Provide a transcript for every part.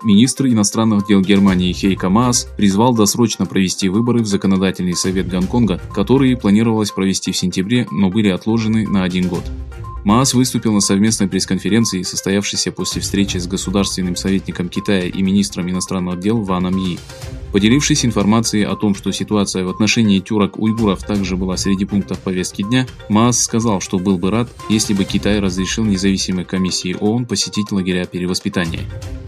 Министр иностранных дел Германии Хейко Маас призвал досрочно провести выборы в Законодательный совет Гонконга, которые планировалось провести в сентябре, но были отложены на 1 год. Маас выступил на совместной пресс-конференции, состоявшейся после встречи с государственным советником Китая и министром иностранных дел Ваном Йи. Поделившись информацией о том, что ситуация в отношении тюрок-уйгуров также была среди пунктов повестки дня, Маас сказал, что был бы рад, если бы Китай разрешил независимой комиссии ООН посетить лагеря перевоспитания.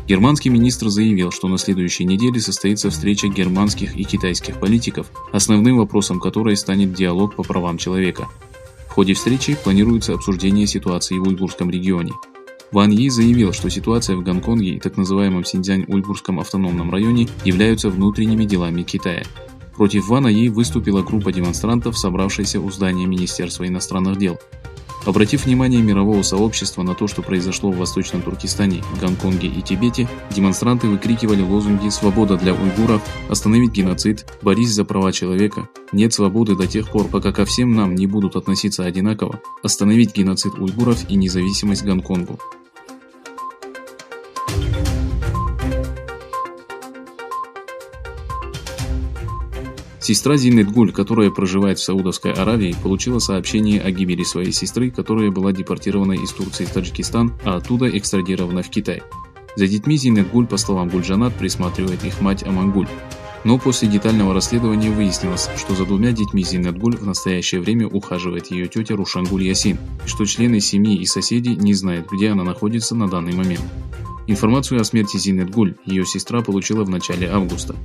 Германский министр заявил, что на следующей неделе состоится встреча германских и китайских политиков, основным вопросом которой станет диалог по правам человека. В ходе встречи планируется обсуждение ситуации в уйгурском регионе. Ван Йи заявил, что ситуация в Гонконге и так называемом Синьцзянь-Уйгурском автономном районе являются внутренними делами Китая. Против Вана Йи выступила группа демонстрантов, собравшаяся у здания Министерства иностранных дел. Обратив внимание мирового сообщества на то, что произошло в Восточном Туркестане, Гонконге и Тибете, демонстранты выкрикивали лозунги «Свобода для уйгуров», «Остановить геноцид», «Борись за права человека», «Нет свободы до тех пор, пока ко всем нам не будут относиться одинаково», «Остановить геноцид уйгуров» и «Независимость Гонконгу». Сестра Зинет Гуль, которая проживает в Саудовской Аравии, получила сообщение о гибели своей сестры, которая была депортирована из Турции в Таджикистан, а оттуда экстрадирована в Китай. За детьми Зинет Гуль, по словам Гульджанат, присматривает их мать Амангуль. Но после детального расследования выяснилось, что за 2 детьми Зинет Гуль в настоящее время ухаживает ее тетя Рушангуль Ясин, и что члены семьи и соседи не знают, где она находится на данный момент. Информацию о смерти Зинет Гуль ее сестра получила в начале августа.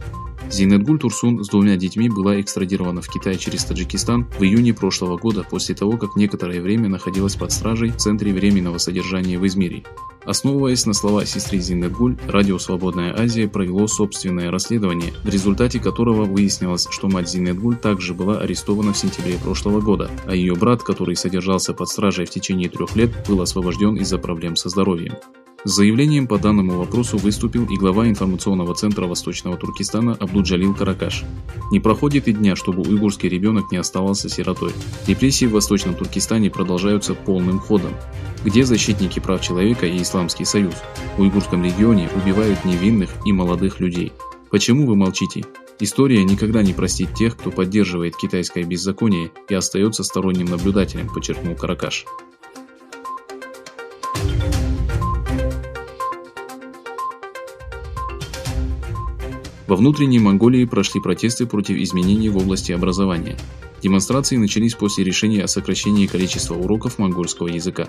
Зинет Гуль Турсун с 2 детьми была экстрадирована в Китай через Таджикистан в июне прошлого года после того, как некоторое время находилась под стражей в Центре временного содержания в Измире. Основываясь на слова сестры Зинет Гуль, радио «Свободная Азия» провело собственное расследование, в результате которого выяснилось, что мать Зинет Гуль также была арестована в сентябре прошлого года, а ее брат, который содержался под стражей в течение 3 лет, был освобожден из-за проблем со здоровьем. С заявлением по данному вопросу выступил и глава информационного центра Восточного Туркестана Абдулджалил Каракаш. Не проходит и дня, чтобы уйгурский ребенок не оставался сиротой. Репрессии в Восточном Туркестане продолжаются полным ходом. Где защитники прав человека и Исламский Союз? В уйгурском регионе убивают невинных и молодых людей. Почему вы молчите? История никогда не простит тех, кто поддерживает китайское беззаконие и остается сторонним наблюдателем, подчеркнул Каракаш. Во внутренней Монголии прошли протесты против изменений в области образования. Демонстрации начались после решения о сокращении количества уроков монгольского языка.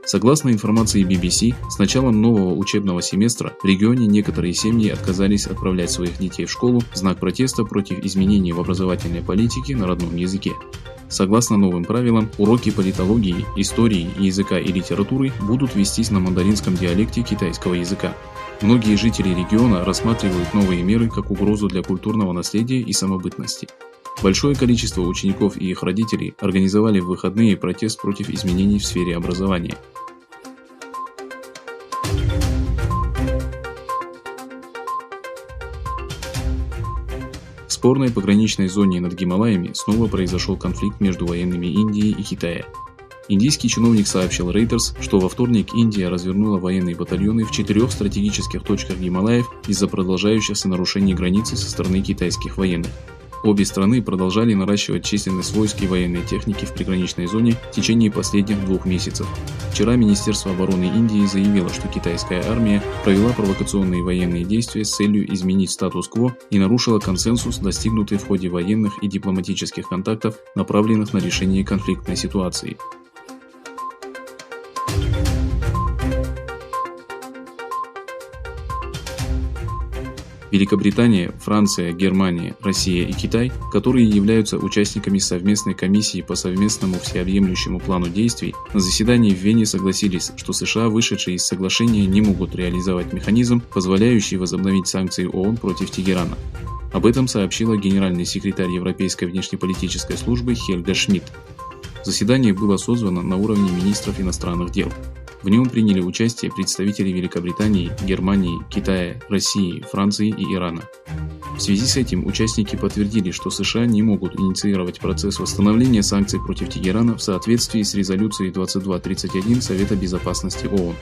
Согласно информации BBC, с началом нового учебного семестра в регионе некоторые семьи отказались отправлять своих детей в школу в знак протеста против изменений в образовательной политике на родном языке. Согласно новым правилам, уроки политологии, истории, языка и литературы будут вестись на мандаринском диалекте китайского языка. Многие жители региона рассматривают новые меры как угрозу для культурного наследия и самобытности. Большое количество учеников и их родителей организовали в выходные протест против изменений в сфере образования. В спорной пограничной зоне над Гималаями снова произошел конфликт между военными Индии и Китая. Индийский чиновник сообщил Reuters, что во вторник Индия развернула военные батальоны в 4 стратегических точках Гималаев из-за продолжающихся нарушений границы со стороны китайских военных. Обе страны продолжали наращивать численность войск и военной техники в приграничной зоне в течение последних 2 месяцев. Вчера Министерство обороны Индии заявило, что китайская армия провела провокационные военные действия с целью изменить статус-кво и нарушила консенсус, достигнутый в ходе военных и дипломатических контактов, направленных на решение конфликтной ситуации. Великобритания, Франция, Германия, Россия и Китай, которые являются участниками совместной комиссии по совместному всеобъемлющему плану действий, на заседании в Вене согласились, что США, вышедшие из соглашения, не могут реализовать механизм, позволяющий возобновить санкции ООН против Тегерана. Об этом сообщила генеральный секретарь Европейской внешнеполитической службы Хельга Шмидт. Заседание было созвано на уровне министров иностранных дел. В нем приняли участие представители Великобритании, Германии, Китая, России, Франции и Ирана. В связи с этим участники подтвердили, что США не могут инициировать процесс восстановления санкций против Тегерана в соответствии с резолюцией 2231 Совета Безопасности ООН.